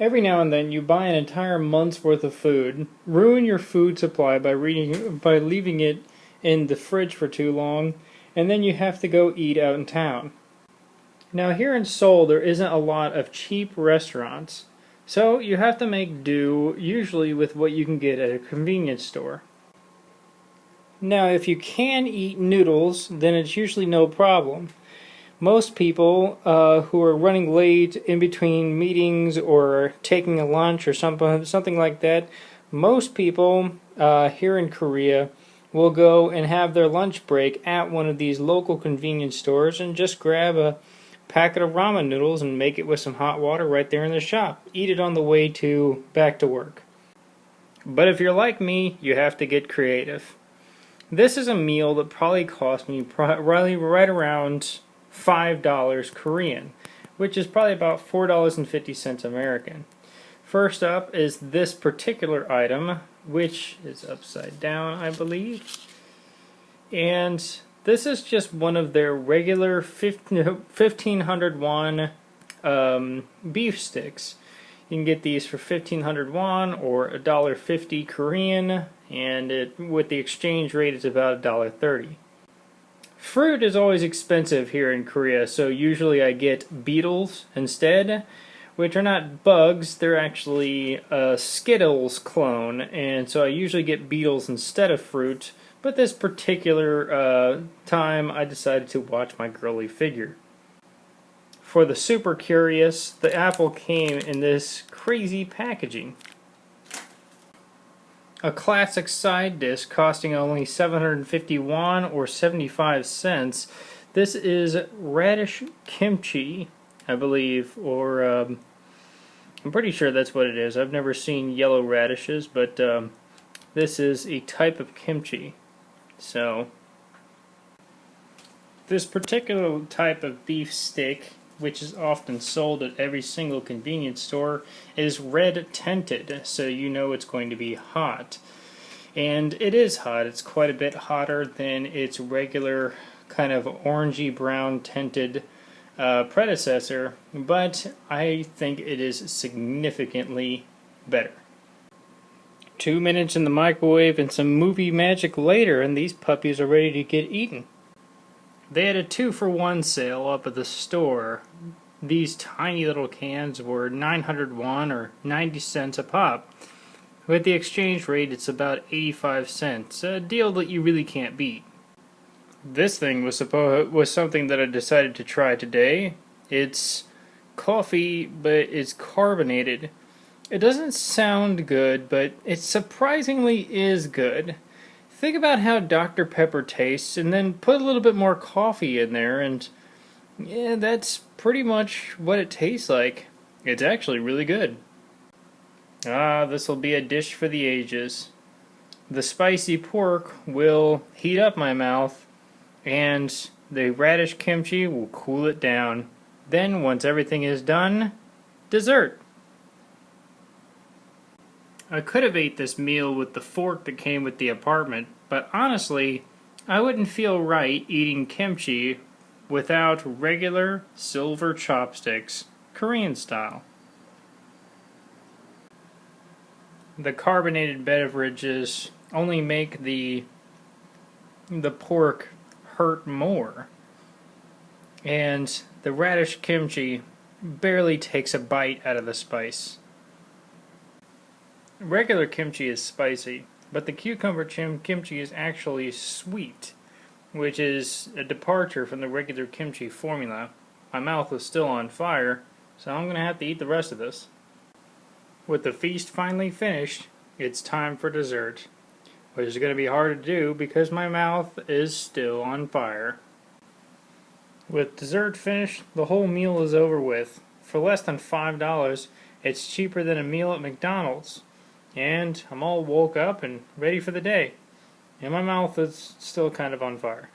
Every now and then you buy an entire month's worth of food, ruin your food supply by leaving it in the fridge for too long, and then you have to go eat out in town. Now here in Seoul there isn't a lot of cheap restaurants, so you have to make do usually with what you can get at a convenience store. Now if you can eat noodles, then it's usually no problem. Most people who are running late in between meetings or taking a lunch or something like that, most people here in Korea will go and have their lunch break at one of these local convenience stores and just grab a packet of ramen noodles and make it with some hot water right there in the shop. Eat it on the way back to work. But if you're like me, you have to get creative. This is a meal that probably cost me right around $5 Korean, which is probably about $4.50 American. First up is this particular item, which is upside down, I believe. And this is just one of their regular 1500 won beef sticks. You can get these for 1500 won or $1.50 Korean, and with the exchange rate it's about $1.30. Fruit is always expensive here in Korea, so usually I get beetles instead, which are not bugs, they're actually a Skittles clone, and so I usually get beetles instead of fruit, but this particular time I decided to watch my girly figure. For the super curious, the apple came in this crazy packaging. A classic side dish costing only 750 won or 75 cents. This is radish kimchi, I believe, or I'm pretty sure that's what it is. I've never seen yellow radishes, but this is a type of kimchi. So, this particular type of beef stick, which is often sold at every single convenience store, is red tinted, so you know it's going to be hot. And it is hot. It's quite a bit hotter than its regular kind of orangey brown tinted predecessor, but I think it is significantly better. 2 minutes in the microwave and some movie magic later, and these puppies are ready to get eaten. They had a 2-for-1 sale up at the store. These tiny little cans were 900 won or 90 cents a pop. With the exchange rate, it's about 85 cents, a deal that you really can't beat. This thing was something that I decided to try today. It's coffee, but it's carbonated. It doesn't sound good, but it surprisingly is good. Think about how Dr. Pepper tastes, and then put a little bit more coffee in there, and yeah, that's pretty much what it tastes like. It's actually really good. Ah, this will be a dish for the ages. The spicy pork will heat up my mouth, and the radish kimchi will cool it down. Then, once everything is done, dessert. I could have ate this meal with the fork that came with the apartment, but honestly, I wouldn't feel right eating kimchi without regular silver chopsticks, Korean style. The carbonated beverages only make the pork hurt more, and the radish kimchi barely takes a bite out of the spice. Regular kimchi is spicy, but the cucumber kimchi is actually sweet, which is a departure from the regular kimchi formula. My mouth is still on fire, so I'm going to have to eat the rest of this. With the feast finally finished, it's time for dessert, which is going to be hard to do because my mouth is still on fire. With dessert finished, the whole meal is over with. For less than $5, it's cheaper than a meal at McDonald's. And I'm all woke up and ready for the day. And my mouth is still kind of on fire.